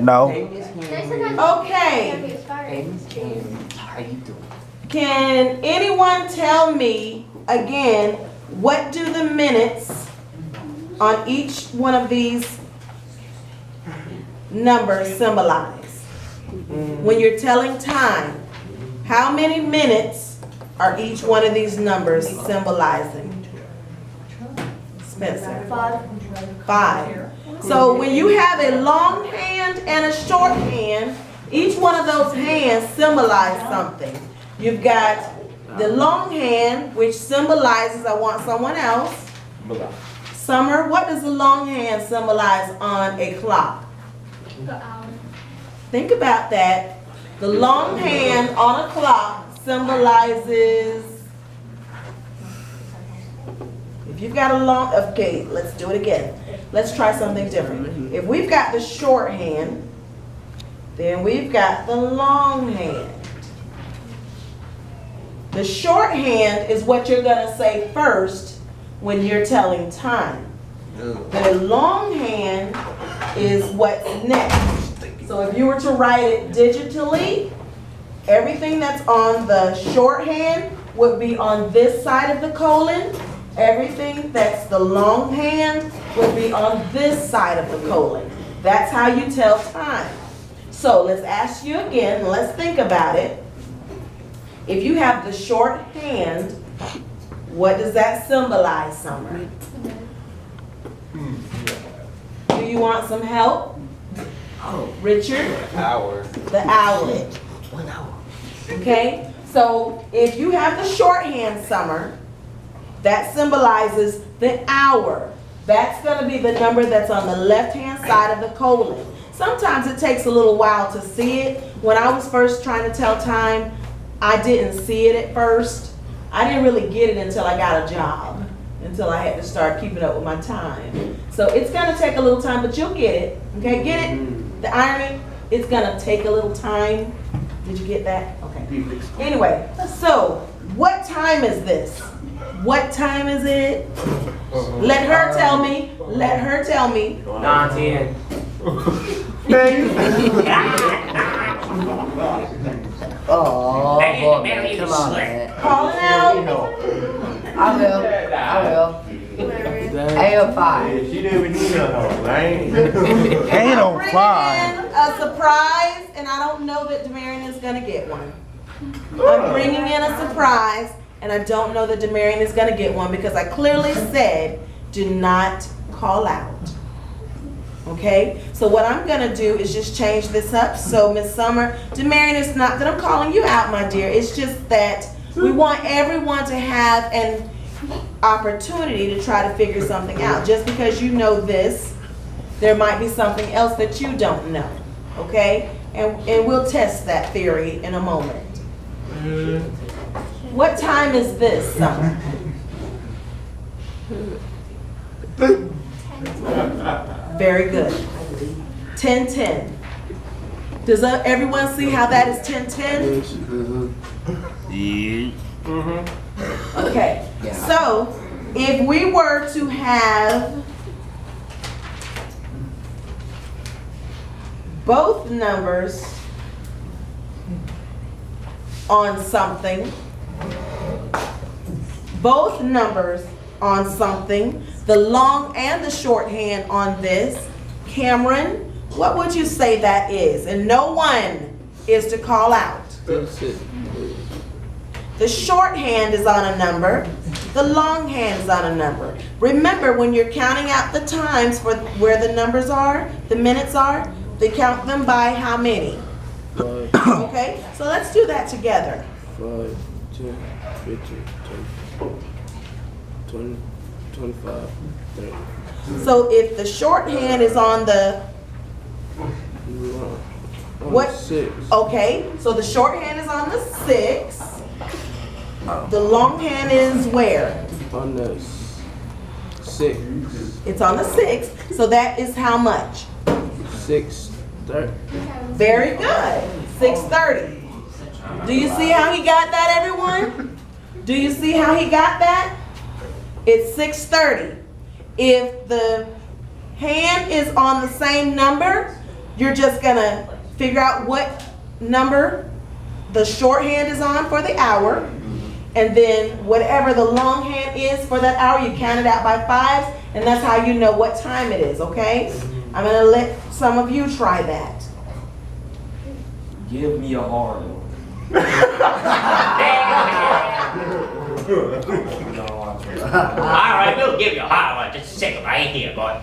No. Okay. How you doing? Can anyone tell me again, what do the minutes on each one of these numbers symbolize? When you're telling time, how many minutes are each one of these numbers symbolizing? Spencer? 5. So when you have a long hand and a short hand, each one of those hands symbolize something. You've got the long hand, which symbolizes I want someone else. Summer, what does the long hand symbolize on a clock? The hour. Think about that. The long hand on a clock symbolizes, if you've got a long, okay, let's do it again. Let's try something different. If we've got the short hand, then we've got the long hand. The short hand is what you're going to say first when you're telling time. The long hand is what's next. So if you were to write it digitally, everything that's on the shorthand would be on this side of the colon. Everything that's the long hand would be on this side of the colon. That's how you tell time. So let's ask you again, let's think about it. If you have the short hand, what does that symbolize, Summer? Do you want some help? Oh, Richard? Hour. The hour. 1 hour. Okay? So if you have the shorthand, Summer, that symbolizes the hour. That's going to be the number that's on the left-hand side of the colon. Sometimes it takes a little while to see it. When I was first trying to tell time, I didn't see it at first. I didn't really get it until I got a job, until I had to start keeping up with my time. So it's going to take a little time, but you'll get it. Okay, get it? The irony, it's going to take a little time. Did you get that? Okay. Anyway, so what time is this? What time is it? Let her tell me. Let her tell me. 9:10. Oh, Man, man, you come on, slick. man. Call it out. I will. 8:05. She didn't even need her, man. Ain't on Bringing fire. in a surprise, and I don't know that Demarion is gonna get one. I'm bringing in a surprise, and I don't know that Demarion is gonna get one because I clearly said, do not call out. Okay, so what I'm gonna do is just change this up. So Miss Summer, Demarion, it's not that I'm calling you out, my dear. It's just that we want everyone to have an opportunity to try to figure something out. Just because you know this, there might be something else that you don't know. Okay, and we'll test that theory in a moment. What time is this, Summer? Very good. 10:10. Does everyone see how that is 10:10? Yeah. Okay. So if we were to have both numbers on something, the long and the shorthand on this, Cameron, what would you say that is? And no one is to call out. The shorthand is on a number. The long hand is on a number. Remember, when you're counting out the times for where the numbers are, the minutes are, they count them by how many? 5, Okay, so let's do that together. 5, 10, 15, 20, 25, 30. So if the shorthand is on the, what? 6. Okay, so the shorthand is on the 6. The long hand is where? On the 6. It's on the 6. So that is how much? 6:30. Very good. 6:30. Do you see how he got that, everyone? Do you see how he got that? It's 6:30. If the hand is on the same number, you're just gonna figure out what number the shorthand is on for the hour, and then whatever the longhand is for that hour, you count it out by fives, and that's how you know what time it is, okay? I'm gonna let some of you try that. Give me a hard one. Alright, we'll give you a hard one. Just a second, right here, boy.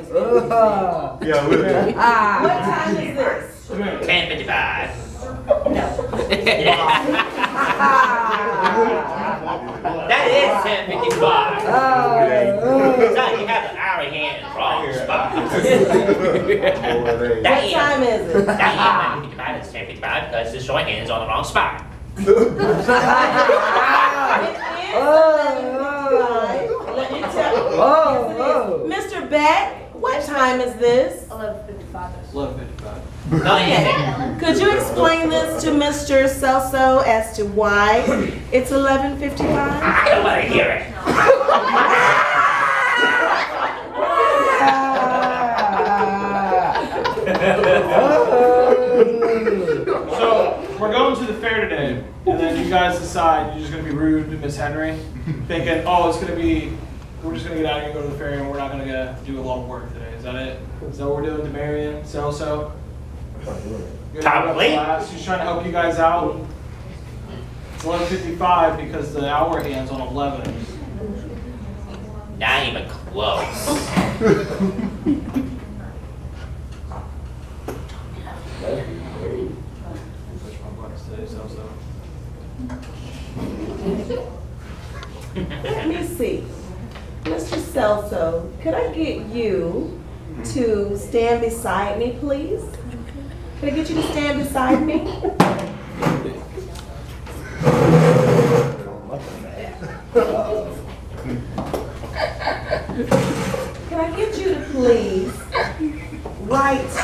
So, Yeah, with it. what time is this? 10:55. That is 10:55. So you have the hour hand in the wrong spot. What time is it? That ain't 10:55, it's 10:55 because the shorthand is on the wrong spot. It is 11:55. Let me tell you. Yes, it is. Mr. Beck, what time is this? 11:55. 11:55. No, it isn't. Could you explain this to Mr. Celso as to why it's 11:55? I don't want to hear it. So, we're going to the fair today, and then you guys decide you're just going to be rude to Miss Henry, thinking, oh, it's going to be, we're just going to get out of here and go to the fair, and we're not going to do a lot of work today. Is that it? Is that what we're doing to Marion, Celso? Probably. She's trying to help you guys out. It's 11:55 because the hour hand's on 11. Not even close. Let me see. Mr. Celso, could I get you to stand beside me, please? Could I get you to stand beside me? Can I get you to please write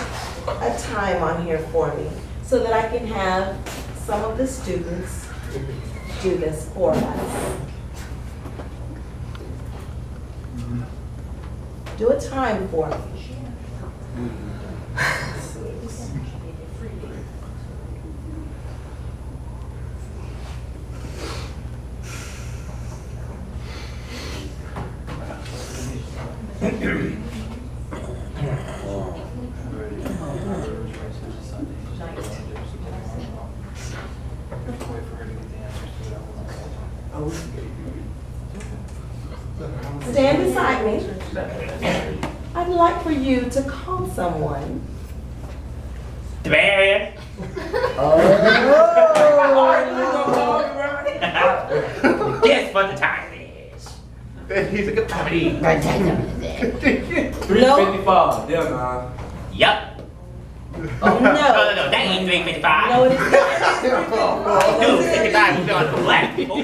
a time on here for me so that I can have some of the students do this for us? Do a time for me. Stand beside me. I'd like for you to call someone. Marion. Guess what the time is? He's a good time. 3:55. Yeah, man. Yup. Oh, no. No, that ain't 3:55. No, it is not. Dude, 55 is on the black people.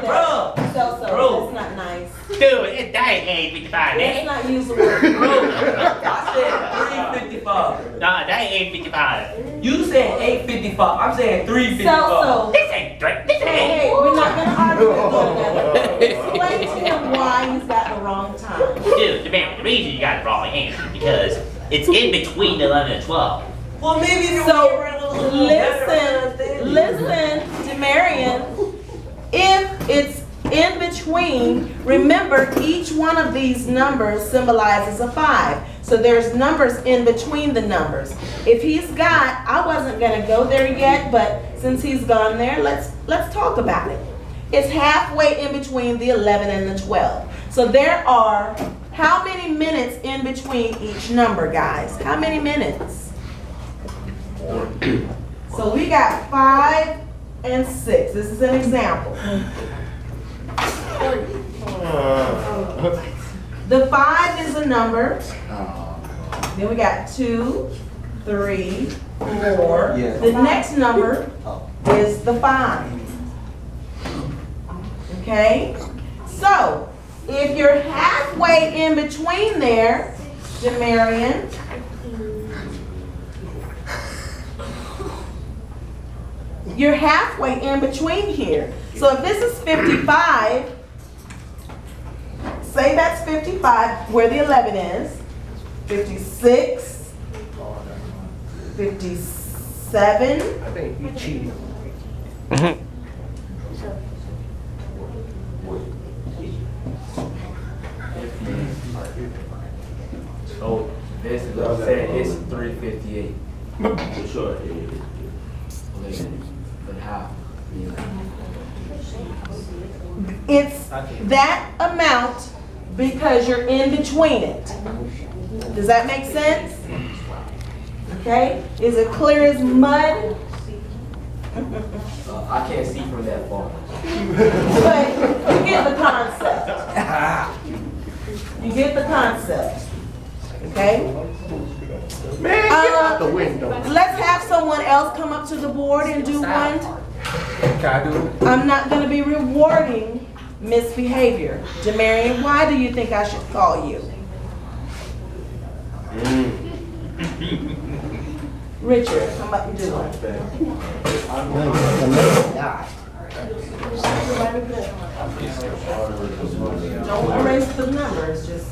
Bro. So, Bro. that's not nice. Dude, that ain't 55, Let's man. not use the word. I said 3:55. Nah, that ain't 55. You said 8:55. I'm saying 3:55. So, This ain't three. This hey, ain't. we're not gonna argue with one another. Explain to him why he's got the wrong time. Dude, the reason you got the wrong answer is because it's in between 11 and 12. Well, maybe if you So, better. listen to Marion. If it's in between, remember each one of these numbers symbolizes a 5. So there's numbers in between the numbers. If he's got, I wasn't gonna go there yet, but since he's gone there, let's talk about it. It's halfway in between the 11 and the 12. So there are how many minutes in between each number, guys? How many minutes? So we got 5 and 6. This is an example. The 5 is a number. Then we got 2, 3, 4. The next number is the 5. Okay? So, if you're halfway in between there, Jamarian, you're halfway in between here. So if this is 55, 55, where the 11 is, 56, 57, I think you cheated. So this is what I'm saying, it's 358. For sure. But how? it's that amount because you're in between it. Does that make sense? Okay, is it clear as mud? I can't see from that far. But you get the concept. You get the concept. Okay? Man, get out the window. Let's have someone else come up to the board and do one. Can I do it? I'm not gonna be rewarding misbehavior. Jamarian, why do you think I should call you? Richard, come up and do one. Don't erase the numbers, just.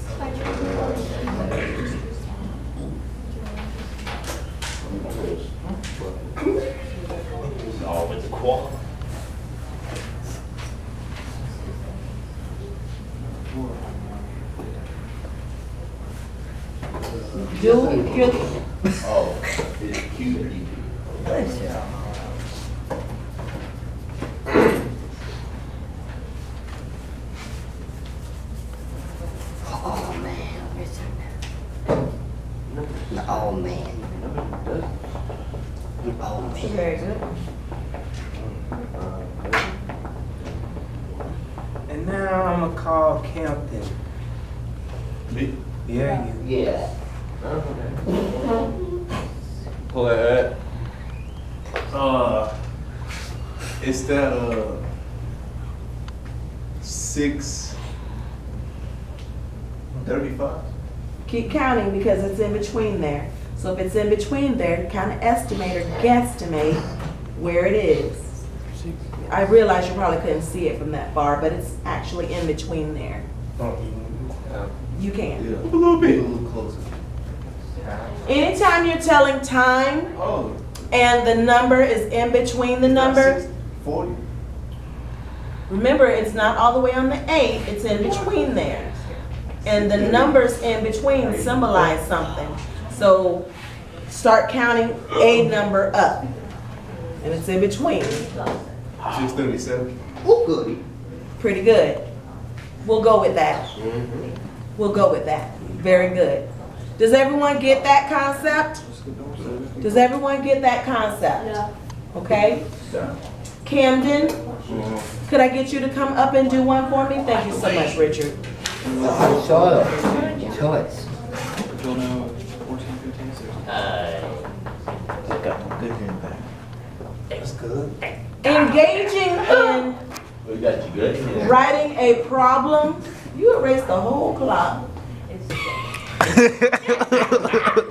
All with the qual. Do your, Oh, it's cute. Oh man, Richard. Oh man. Oh man. very good. And now I'm gonna call Campton. Me? Yeah, you. Yeah. Pull that. It's that 6:35. Keep counting because it's in between there. So if it's in between there, kind of estimate or guesstimate where it is. I realize you probably couldn't see it from that far, but it's actually in between there. You can. Yeah. A little A bit. little closer. Anytime you're telling time Oh. and the number is in between the number, 40. remember it's not all the way on the 8, it's in between there. And the numbers in between symbolize something. So start counting a number up. And it's in between. 6:37. Oh goody. Pretty good. We'll go with that. We'll go with that. Very good. Does everyone get that concept? Does everyone get that concept? Yeah. Okay? Camden, could I get you to come up and do one for me? Thank you so much, Richard. Soil. Choice. Bill now 14, 15, 16. Got good in there. That's good. Engaging in We got you good. writing a problem, you erased the whole clock.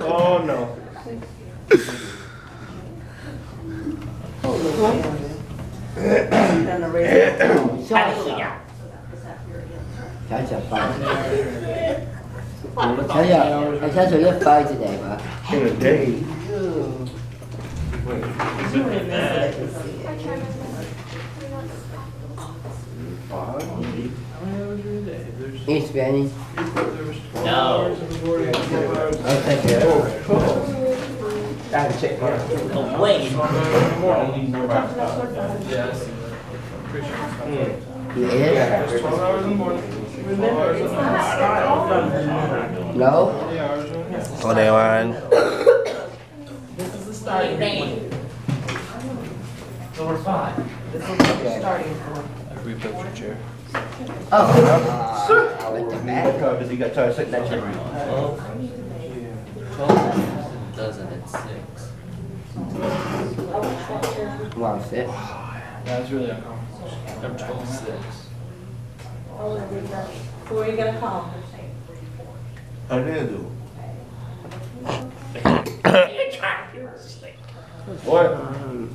Oh no. And erase the whole clock. Hallelujah. That's a fight. Tell ya, I tell you, fight today, man. In a day. You didn't miss it, you see it. East Benny. No. I'll take it. I had to check that. No way. Yeah. 12 hours in the morning. Remember, it's not starting from No? On that line. this is the starting point. So we're fine. This is what you're starting from. Oh. I went to bed. Because he got tired of sitting at your room. 12 dozen at 6. Wow, sit. That's really uncomfortable. I'm 12-6. Who are you gonna call? Hernando. What?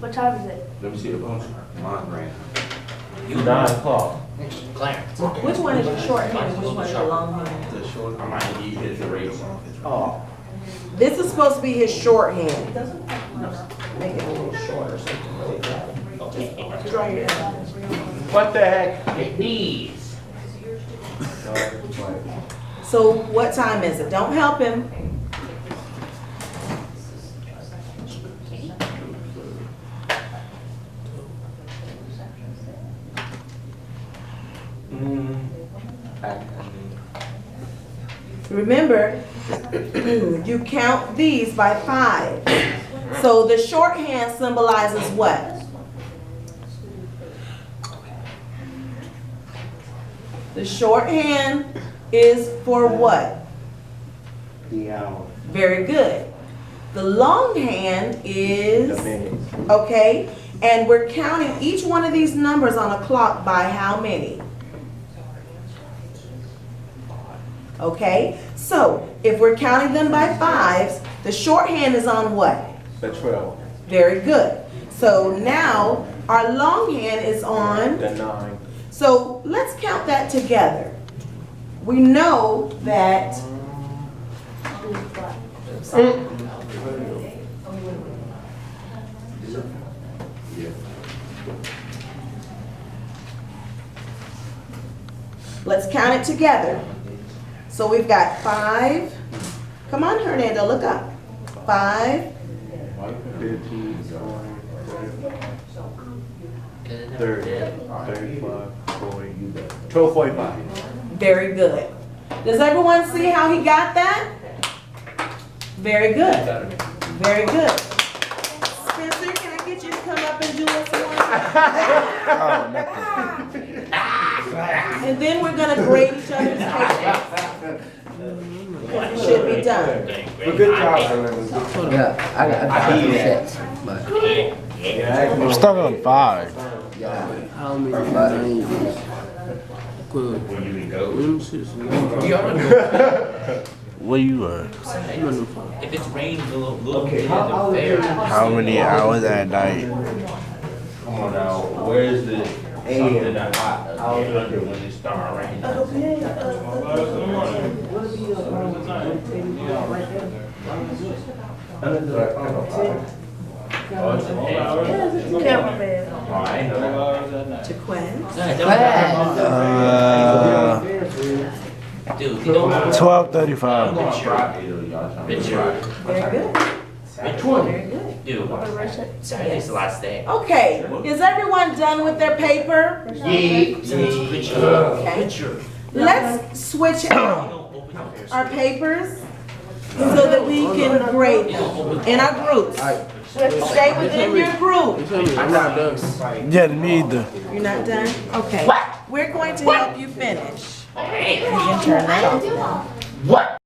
What time is it? Let me see the phone. Mine ran. You 9 o'clock. Clarence. Which one is your short hand and which one is your long hand? I might need his eraser. Oh. This is supposed to be his short hand. Make it a little shorter so you can really grab. Draw your hand. What the heck? Knees. So what time is it? Don't help him. Remember, you count these by 5. So the shorthand symbolizes what? The shorthand is for what? The hour. Very good. The longhand is, The minutes. okay, and we're counting each one of these numbers on a clock by how many? Okay, so if we're counting them by 5s, the shorthand is on what? The 12. Very good. So now our longhand is on, The 9. so let's count that together. We know that let's count it together. So we've got 5. Come on, Hernando, look up. 5, 15, 30, 35, 40, 12:45. very good. Does everyone see how he got that? Very good. Very good. Spencer, can I get you to come up and do us one? And then we're gonna grade each other's papers. It should be done. Well, good job, Hernando. Yeah, I got 6, but I'm stuck on 5. yeah. How many names? Good. When you can go. Where you at? If it's raining a little bit in the fair. How many hours at night? Come on now, where's the something that hot? Under when it start raining. Oh, it's an egg. Oh, I know. Jaquin. Dude, you don't have 12:35. Richard. Very good. Very good. Dude, Saturday's the last day. Okay, is everyone done with their paper? Richard. Okay. Richard. Let's switch out our papers so that we can grade them in our groups. Stay within your group. I'm not done. Yeah, neither. You're not done? Okay. We're going to help you finish. Hey. You can turn that off now. What?